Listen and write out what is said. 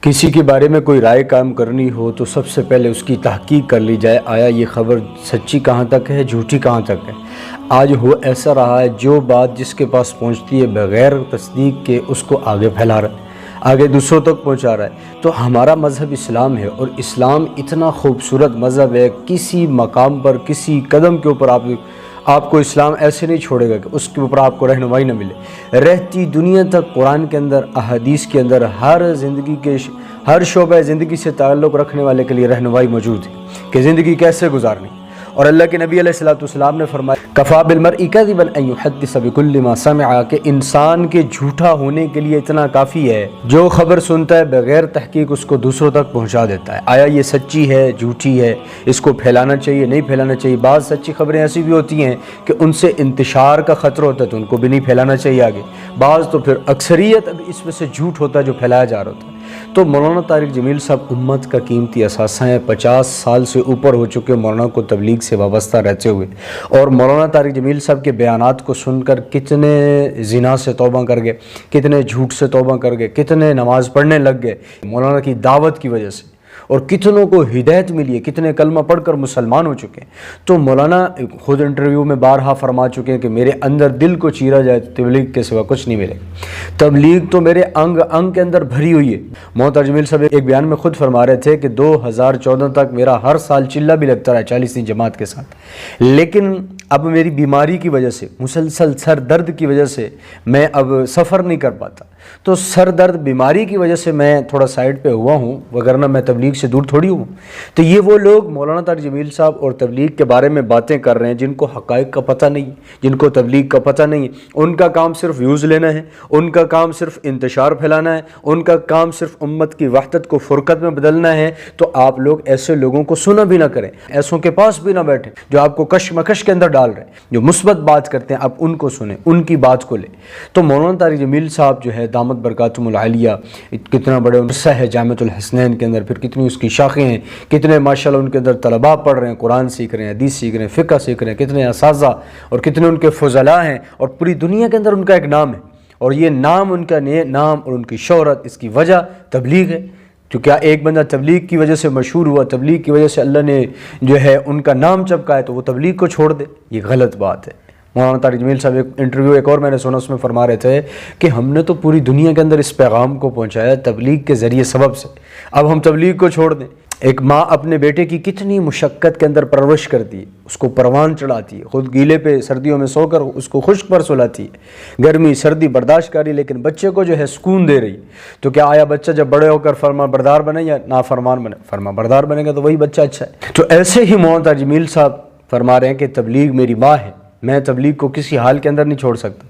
کسی کے بارے میں کوئی رائے قائم کرنی ہو تو سب سے پہلے اس کی تحقیق کر لی جائے، آیا یہ خبر سچی کہاں تک ہے، جھوٹی کہاں تک ہے۔ آج ہو ایسا رہا ہے جو بات جس کے پاس پہنچتی ہے بغیر تصدیق کے اس کو آگے پھیلا رہا ہے، آگے دوسروں تک پہنچا رہا ہے۔ تو ہمارا مذہب اسلام ہے، اور اسلام اتنا خوبصورت مذہب ہے، کسی مقام پر کسی قدم کے اوپر آپ کو اسلام ایسے نہیں چھوڑے گا کہ اس کے اوپر آپ کو رہنمائی نہ ملے۔ رہتی دنیا تک قرآن کے اندر، احادیث کے اندر ہر شعبہ زندگی سے تعلق رکھنے والے کے لیے رہنمائی موجود ہے کہ زندگی کیسے گزارنی۔ اور اللہ کے نبی علیہ الصلوۃ نے فرمایا کفا بالمرء کذبا ان یحدث بکل ما سمع، کہ انسان کے جھوٹا ہونے کے لیے اتنا کافی ہے جو خبر سنتا ہے بغیر تحقیق اس کو دوسروں تک پہنچا دیتا ہے۔ آیا یہ سچی ہے، جھوٹی ہے، اس کو پھیلانا چاہیے، نہیں پھیلانا چاہیے۔ بعض سچی خبریں ایسی بھی ہوتی ہیں کہ ان سے انتشار کا خطرہ ہوتا ہے تو ان کو بھی نہیں پھیلانا چاہیے آگے۔ بعض تو پھر اکثریت اس میں سے جھوٹ ہوتا ہے جو پھیلایا جا رہا ہوتا ہے۔ تو مولانا طارق جمیل صاحب امت کا قیمتی اثاثہ ہیں، 50 سال سے اوپر ہو چکے مولانا کو تبلیغ سے وابستہ رہتے ہوئے، اور مولانا طارق جمیل صاحب کے بیانات کو سن کر کتنے زنا سے توبہ کر گئے، کتنے جھوٹ سے توبہ کر گئے، کتنے نماز پڑھنے لگ گئے مولانا کی دعوت کی وجہ سے، اور کتنوں کو ہدایت ملی ہے، کتنے کلمہ پڑھ کر مسلمان ہو چکے ہیں۔ تو مولانا خود انٹرویو میں بارہا فرما چکے ہیں کہ میرے اندر دل کو چیرا جائے تو تبلیغ کے سوا کچھ نہیں ملے، تبلیغ تو میرے انگ انگ کے اندر بھری ہوئی ہے۔ مولانا طارق جمیل صاحب ایک بیان میں خود فرما رہے تھے کہ 2014 تک میرا ہر سال چلہ بھی لگتا رہا 40 جماعت کے ساتھ، لیکن اب میری بیماری کی وجہ سے، مسلسل سر درد کی وجہ سے میں اب سفر نہیں کر پاتا، تو سر درد بیماری کی وجہ سے میں تھوڑا سائڈ پہ ہوا ہوں، وگرنہ میں تبلیغ سے دور تھوڑی ہوں۔ تو یہ وہ لوگ مولانا طارق جمیل صاحب اور تبلیغ کے بارے میں باتیں کر رہے ہیں جن کو حقائق کا پتہ نہیں، جن کو تبلیغ کا پتہ نہیں، ان کا کام صرف ویوز لینا ہے، ان کا کام صرف انتشار پھیلانا ہے، ان کا کام صرف امت کی وحدت کو فرقت میں بدلنا ہے۔ تو آپ لوگ ایسے لوگوں کو سنا بھی نہ کریں، ایسوں کے پاس بھی نہ بیٹھیں جو آپ کو کشمکش کے اندر ڈال رہے ہیں، جو مثبت بات کرتے ہیں آپ ان کو سنیں، ان کی بات کو لیں۔ تو مولانا طارق جمیل صاحب جو ہے دامت برکاتہم العالیہ، کتنا بڑے عرصہ ہے جامعۃ الحسنین کے اندر، پھر کتنی اس کی شاخیں ہیں، کتنے ماشاءاللہ ان کے اندر طلباء پڑھ رہے ہیں، قرآن سیکھ رہے ہیں، حدیث سیکھ رہے ہیں، فقہ سیکھ رہے ہیں، کتنے اساتذہ اور کتنے ان کے فضلاء ہیں، اور پوری دنیا کے اندر ان کا ایک نام ہے، اور یہ نام، ان کا نام اور ان کی شہرت، اس کی وجہ تبلیغ ہے۔ تو کیا ایک بندہ تبلیغ کی وجہ سے مشہور ہوا، تبلیغ کی وجہ سے اللہ نے جو ہے ان کا نام چمکایا تو وہ تبلیغ کو چھوڑ دے؟ یہ غلط بات ہے۔ مولانا طارق جمیل صاحب ایک انٹرویو ایک اور میں نے سنا، اس میں فرما رہے تھے کہ ہم نے تو پوری دنیا کے اندر اس پیغام کو پہنچایا تبلیغ کے ذریعے سبب سے، اب ہم تبلیغ کو چھوڑ دیں؟ ایک ماں اپنے بیٹے کی کتنی مشقت کے اندر پرورش کرتی ہے، اس کو پروان چڑھاتی ہے، خود گیلے پہ سردیوں میں سو کر اس کو خشک پر سلاتی ہے، گرمی سردی برداشت کر رہی، لیکن بچے کو جو ہے سکون دے رہی۔ تو کیا آیا بچہ جب بڑے ہو کر فرما بردار بنے یا نافرمان بنے؟ فرما بردار بنے گا تو وہی بچہ اچھا ہے۔ تو ایسے ہی مولانا طارق جمیل صاحب فرما رہے ہیں کہ تبلیغ میری ماں ہے، میں تبلیغ کو کسی حال کے اندر نہیں چھوڑ سکتا۔